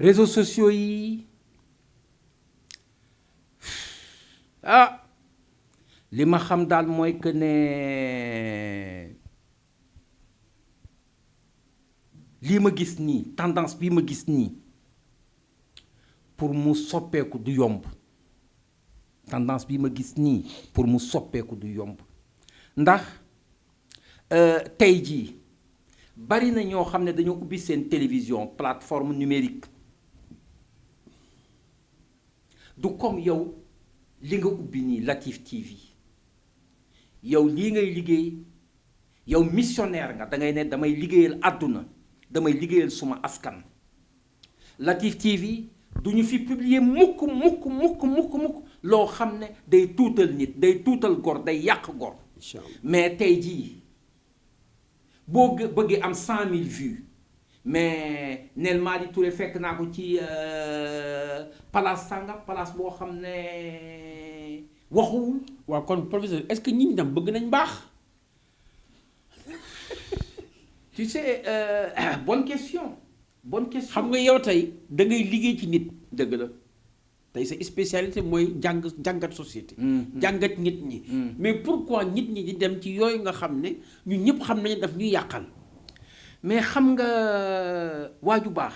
réseaux sociaux yi ah li ma xam daal mooy que ne lii ma gis nii tendance bii ma gis nii pour mu soppeeku du yomb tendance bii ma gis nii pour mu soppeeku du yomb ndax tey jii bari na ñoo xam ne dañoo ubbi seen télévision plateforme numérique du comme yow li nga ubbi nii Latif TV yow lii ngay liggéey yow missionnaire nga da ngay ne damay liggéeyal àdduna damay liggéeyal suma askan Latif TV du ñu fi publier mukk loo xam ne day tuutal nit day tuutal gor day yàq gor mais tey jii boo bëggee am 100 000 vues mais Nel Madi Touré fekk naa ko ci palace sànga palace boo xam ne waxuwul. waaw kon professeur est-ce que nit ñi tam bëgg nañ baax. tu sais bonne question. xam nga yow tey da ngay liggéey ci nit. dëgg la. tey sa spécialité mooy jàngat société. jàngat nit ñi. mais pourquoi nit ñi di dem ci yooyu nga xam ne ñun ñëpp xam nañu daf ñuy yàqal. mais xam nga waaju baax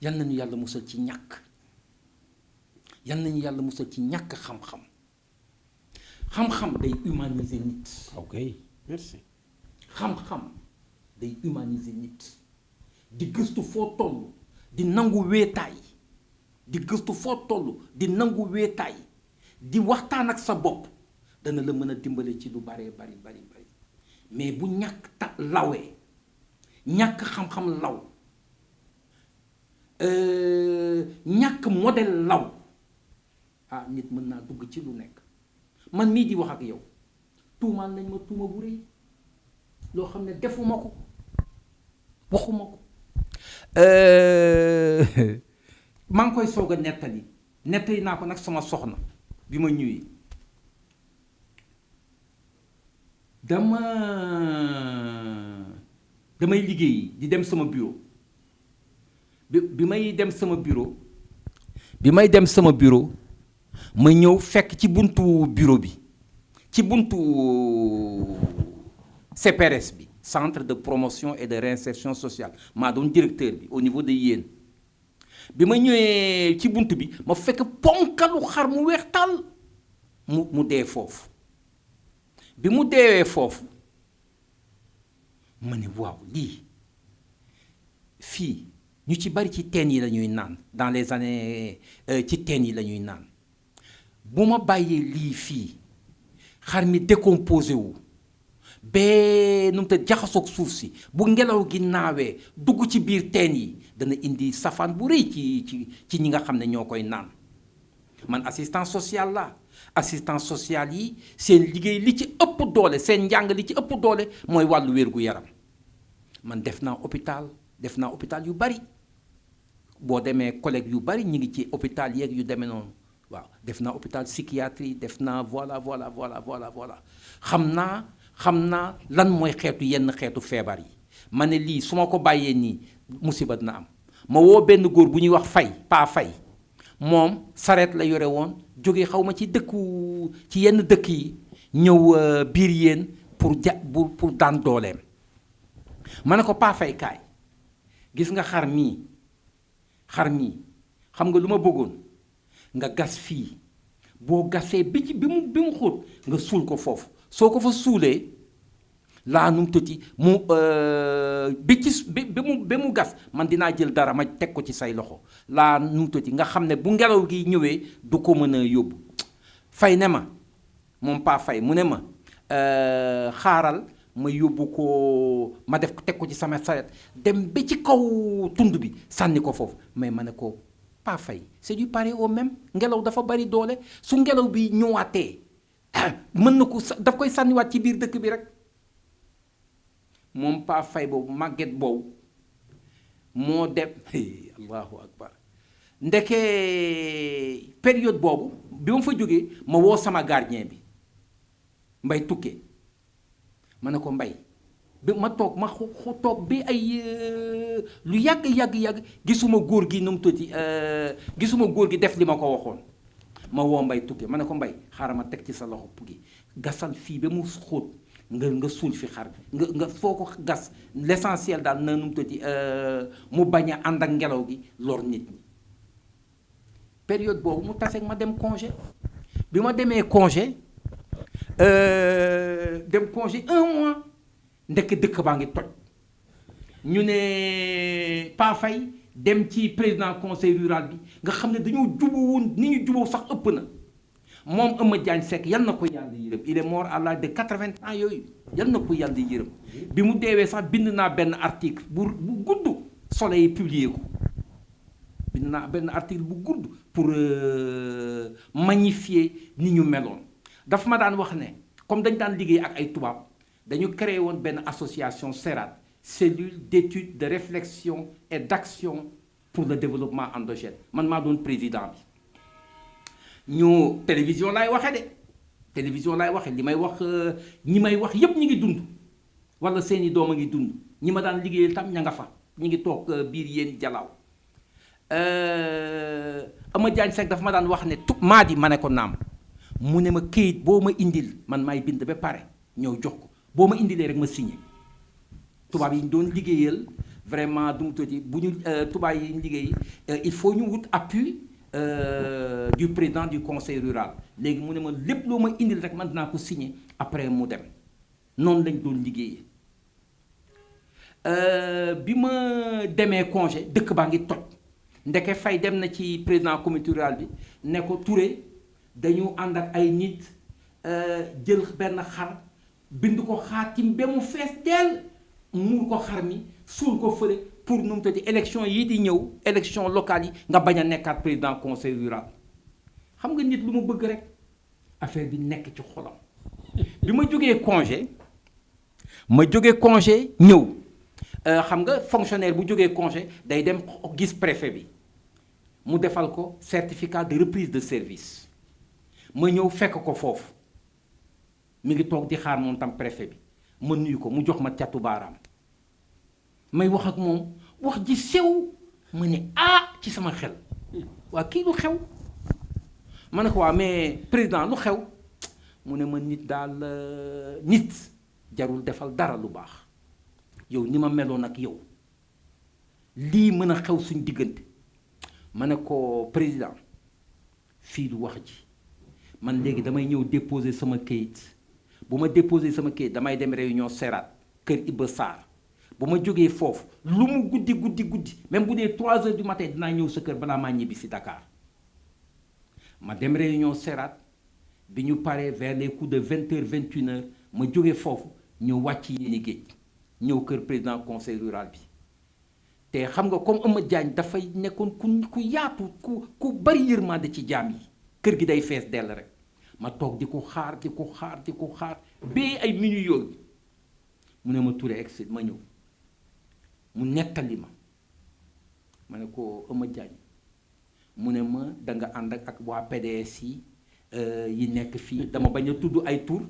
yal nañu yàlla musal ci ñàkk yal nañu yàlla musal ci ñàkk xam-xam xam-xam day humaniser nit. ok merci. xam-xam day humaniser nit di gëstu foo toll di nangu wéetaay di gëstu foo toll di nangu wéetaay di waxtaan ak sa bopp dana la mën a dimbale ci lu bari mais bu ñàkk lawee ñàkk xam-xam law ñàkk modèle law ah nit mën naa dugg ci lu nekk man mii di wax ak yow tuumaal nañ ma tuuma bu rëy loo xam ne defuma ko waxuma ko maa ngi koy soog a nettali naa ko nag sama soxna bi ma ñëwee damay liggéey di dem sama bureau bi may dem sama bureau ma ñëw fekk ci buntu bureau bi ci buntu CPRS bi centre de promotion et de réinsertion sociale maa doon directeur bi au niveau de Yène bi ma ñëwee ci buntu bi ma fekk ponkalu xar mu weex tàll mu dee foofu bi mu deewee foofu ma ne waaw lii fii ñu ci bari ci teen yi la ñuy naan dans les années ci teen yi la ñuy naan bu ma bàyyee lii fii xar mi décomposé wu ba nu mu te jaxasoog suuf si bu ngelaw gi naawee dugg ci biir teen yi dana indi safaan bu rëy ci ñi nga xam ne ñoo koy naan man assistant social la assistant social yi seen liggéey li ci ëpp doole seen njàng li ci ëpp doole mooy wàllu wér-gu-yaram man def naa hôpital yu bari boo demee collègue yu bari ñu ngi ci hôpital yeeg yu demee noonu waaw def naa hôpital psychiatrie def naa voilà xam naa lan mooy yenn xeetu feebar yi ma ne lii su ma ko bàyyee nii musiba dina am ma woo benn góor bu ñuy wax Fay moom sareet la yore woon jóge xaw ma ci yenn dëkk yi ñëw biir Yène pour daan dooleem ma ne ko Pa Fay kaay gis nga xar mii xam nga lu ma bëggoon nga gas fii boo gasee bi mu xóot nga suul ko foofu soo ko fa suulee laa num tëti mu ba mu gas man dinaa jël dara ma teg ko ci say loxo laa num tëti nga xam ne bu ngelaw gi ñëwee du ko mën a yóbbu Fay ne ma moom Pa Fay mu ne ma xaaral ma yóbbu ko ma teg ko ci sama saret dem ba ci kaw tund bi sànni ko foofu mais ma ne ko Pa Fay c'est du pareil au même ngelaw dafa bari doole su ngelaw bi ñëwaatee mën na ko daf koy sànniwaat ci biir dëkk bi rek moom Pa Fay boobu màgget boobu moo dem allahu akbar ndeke période boobu bi ma fa jógee ma woo sama gardien bi Mbay Tukke ma ne ko Mbay ba ma toog ma toog bi ay lu yàgg gisuma góor gi nu mu tuuti gisuma góor gi def li ma ko waxoon ma woo Mbay Tukke ma ne ko Mbay xaaral ma teg ci sa loxo Pugi gasal fii ba mu xóot nga suul fi xar nga foo ko gas l'essentiel daal na nu mu tuuti mu bañ a ànd ak ngelaw gi lor nit ñi période boobu mu taseeg ma dem congé bi ma demee congé dem congé 1 mois ndekk dëkk baa ngi toj ñu ne Pa Faye dem ci président conseil rural bi nga xam ne dañoo jubuwoon ni ñu juboo sax ëpp na moom Eumeu Diagne Seck yal na ko yàlla yërëm il est mort à l'âge de 80 ans yooyu yal na ko yàlla yërëm bi mu deewee sax bind naa benn article bu gudd Soleil publié ko bind naa benn article bu gudd pour magnifier ni ñu meloon dafa ma daan wax ne comme dañ daan liggéey ak ay tubaab dañu créé woon benn association CERAD cellule d'étude de réflexion et d'action pour le développement endogène man maa doon président bi ñu télévision laay waxe li may wax ñi may wax yépp ñi ngi dund wala seeni doom a ngi dund ñi ma daan liggéeyal tam ña nga fa ñi ngi toog biir yéen jalaaw Eumeu Diagne Seck dafa ma daan wax ne maa di ma ne ko naam mu ne ma këyit boo ma indil man maay bind ba pare ñëw jox ko boo ma indilee rek ma signé tubaab yi ñu doon liggéeyal vraiment du mu tuuti bu ñu tubaab yi ñu liggéey il faut ñu wut appui du président du conseil rural léegi mu ne ma lépp loo ma indil rek man dinaa ko signé après mu dem noonu lañ doon liggéeyee bi ma demee congé dëkk baa ngi toj ndeke Fay dem na ci président comité rural bi ne ko Touré dañu ànd ak ay nit jël benn xar bind ko xaatim ba mu fees dell muur ko xar mi suul ko fële pour nu mu tëddee élection yi di ñëw élection locale yi nga bañ a nekkaat président conseil rural xam nga nit lu mu bëgg rek affaire bi nekk ci xolam bi ma jógee congé ñëw xam nga fonctionnaire bu jógee congé day dem gis préfet bi mu defal ko certificat de reprise de service ma ñëw fekk ko foofu mi ngi toog di xaar moom tam préfet bi ma nuyu ko mu jox ma catu baaraam may wax ak moom wax ji sew ma ne ci sama xel waa kii lu xew ma ne ko waa mais président lu xew mu ne ma nit daal nit jarul defal dara lu baax yow ni ma meloon ak yow lii mën a xew suñ diggante ma ne ko président fii du wax ji man léegi damay ñëw déposer sama kayit bu ma déposer sama kayit damay dem réunion CERAD kër Ibba Sarr bu ma jógee foofu lu mu guddi même bu dee 3 heures du matin dinaa ñëw sa kër balaa maa ñibbi si Dakar ma dem réunion CERAD bi ñu paree vers les coups de 20 heures 21 heures ma jógee foofu ñëw wàcc yéeni géej ñëw kër président conseil rural bi te xam nga comme Eumeu Diagne dafay nekkoon ku yaatu ku bari yërmande ci jaam yi kër gi day fees dell rek ma toog di ko xaar ba ay minutes yooyu mu ne ma Touré exit ma ñëw mu nettali ma ne ko Eumeu Diagne mu ne ma da nga ànd ak waa PDS yi nekk fii dama bañ a tudd ay tur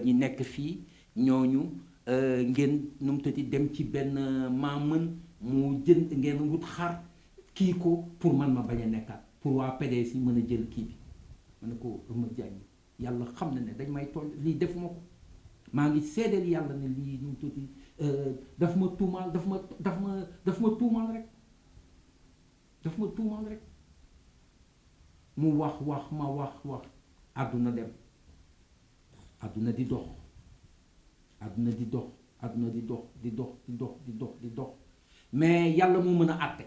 ñi nekk fii ñooñu ngeen nu mu tëddi dem ci benn maamën mu jënd ngeen wut xar kii ko pour man ma bañ a nekkaat pour waa PDS yi mën a jël kii bi ma ne ko Eumeu Diagne yàlla xam na ne dañ may toll lii defuma ko maa ngi seedeel yàlla ne lii nu mu tëddi daf ma tuumaal rek mu wax àdduna dem àdduna di dox mais yàlla moo mën a àtte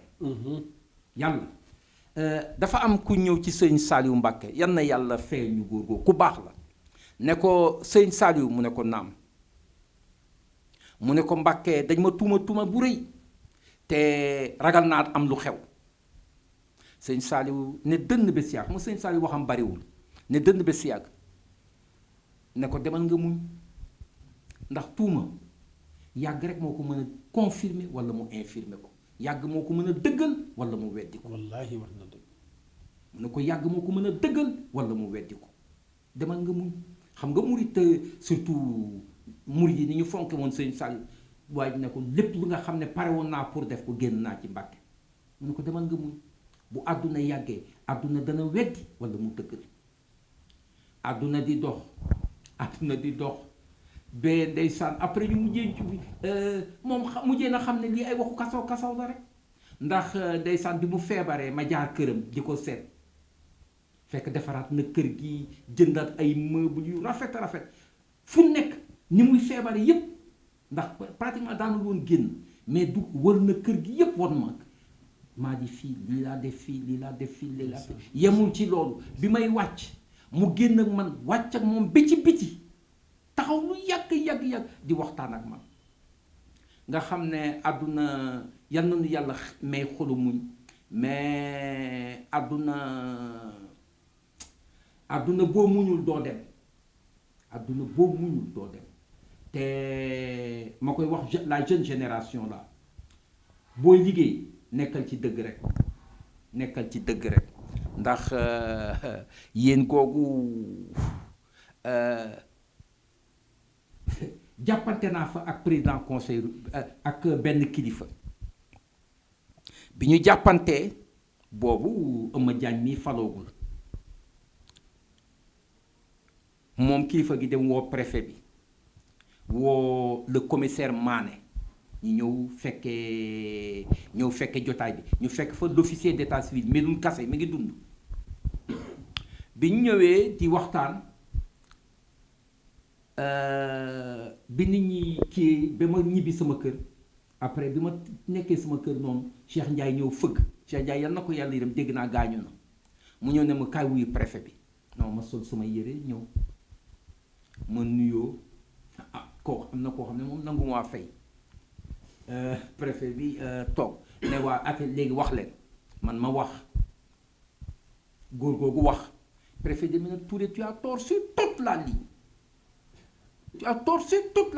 yàlla dafa am ku ñëw ci sëñ Saliou Mbacke yan na yàlla fee ñu góor googu ku baax la ne ko sëñ Saliou mu ne ko naam mu ne ko Mbacke dañ ma tuuma bu rëy te ragal naa am lu xew sëñ Saliou ne dënn ba si yàgg mu sëñ Saliou waxam bariwul ne dënn ba si yàgg ne ko demal nga muñ ndax tuuma yàgg rek moo ko mën a confirmer wala mu infirmer ko yàgg moo ko mën a dëggal wala mu weddi ko. wallaahi wax na dëgg. mu ne ko yàgg moo ko mën a dëggal wala mu weddi ko demal nga muñ xam nga murit surtout murid yi ni ñu fonke woon sëñ Saliou waaye ji ne ko lépp lu nga xam ne pare woon naa pour def ko génn naa ci Mbàkke mu ne ko demal nga muñ bu àdduna yàggee àdduna dana weddi wala mu dëggal àdduna di dox ba ndeysaan après ñu mujjee moom mujjee na xam ne lii ay waxu kasaw la rek ndax ndeysaan bi mu feebaree ma jaar këram di ko seet fekk defaraat na kër gi jëndaat ay meubles yu rafet fu nekk ni muy feebaree yépp ndax pratiquement daanul woon génn mais du wër na kër gi yépp won ma maa di fii lii laa def fii yemul ci loolu bi may wàcc mu génn ak man wàcc ak moom ba ci biti taxaw lu yàgg di waxtaan ak man nga xam ne àdduna yal nañu yàlla may xolu muñ mais àdduna boo muñul doo dem te ma koy wax la jeune génération là booy liggéey nekkal ci dëgg rek ndax yéen googu jàppante naa fa ak président conseil ak benn kilifa bi ñu jàppantee boobu Eumeu Diagne mii faloogul moom kilifa gi dem woo préfet bi woo le commissaire Mané ñu ñëw fekkee jotaay bi ñu fekk fa l'officier d'état civil Medoune Kassé mi ngi dund bi ñu ñëwee di waxtaan bi nit ñi kii ba ma ñibbi sama kër après bi ma nekkee sama kër noonu Cheikh Ndiaye ñëw fëgg Cheikh Ndiaye yal na ko yàlla yërëm dégg naa gaañu na mu ñëw ne ma kaay wuyu préfet bi non ma sol sama yére ñëw ma nuyoo am na koo xam ne moom nangu maa fay préfet bi toog ne waa affaire léegi wax leen man ma wax góor googu wax préfet de Minane Touré tu as tort sur toute la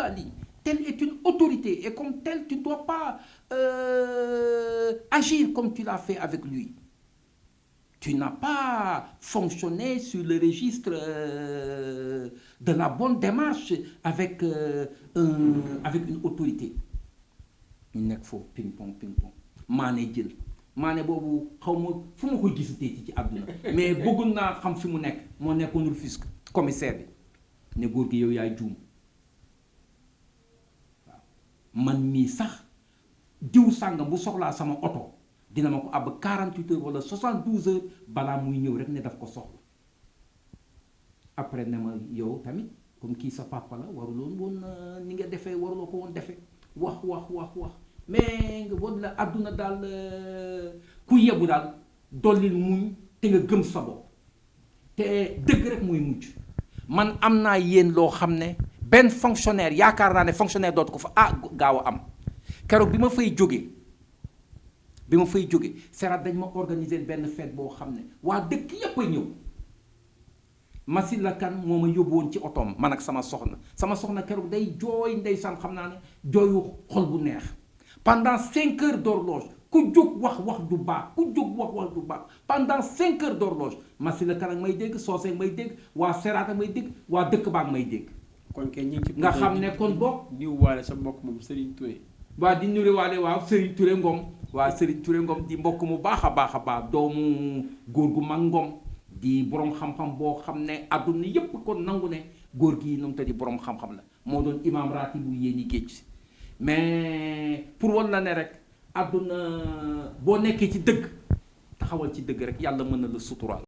ligne telle est une autorité et comme telle tu ne dois pas agir comme tu l'as fait avec lui. Tu n'as pas fonctionné sur le registre de la bonne démarche avec une autorité. ñu nekk foofu ping pong maane jël maane boobu xaw ma fu ma koy gisatee ci àdduna mais bëggoon naa xam fi mu nekk moo nekkoon Rufisque commissaire bi ne góor gi yow yaay juum waaw man mii sax diw sàngam bu soxlaa sama oto dina ma ko àbb 48 heures wala 72 heures balaa muy ñëw rek ne daf ko soxla après ne ma yow tamit comme kii sa papa la waruloon woon ni nga defee waruloo ko woon defee wax mais nga woon la àdduna daal ku yebu daal dollil muñ te nga gëm sa bopp te dëgg rek mooy mujj man am naa yéen loo xam ne benn fonctionnaire yaakaar naa ne fonctionnaire dootu ko fa gaaw a am keroog bi ma fay jógee Serat dañ ma organiser benn fête boo xam ne waa dëkk yépp ay ñëw Masila Kan moo ma yóbbu woon ci otoom man ak sama soxna keroog day jooy ndeysaan xam naa ne jooyu xol bu neex pendant 5 heures d'horloge ku jóg wax du baax pendant 5 heures d'horloge Masila Kan ak may dégg Soose may dégg waa Serat ak may dégg waa dëkk baa ak may dégg kon kay ñu ci nga xam ne kon boog diw waale sa mbokk moom Serigne Touré waa di nuri waale waaw Serigne Touré Ngom di mbokk mu baax a baax doomu góor gu mag Ngom di borom xam-xam boo xam ne àdduna yépp kon nangu ne góor gi noonu te di borom xam-xam la moo doon imam ratib bu Yéeni Géej mais pour wan la ne rek àdduna boo nekkee ci dëgg taxawal ci dëgg rek yàlla mën na la suturaal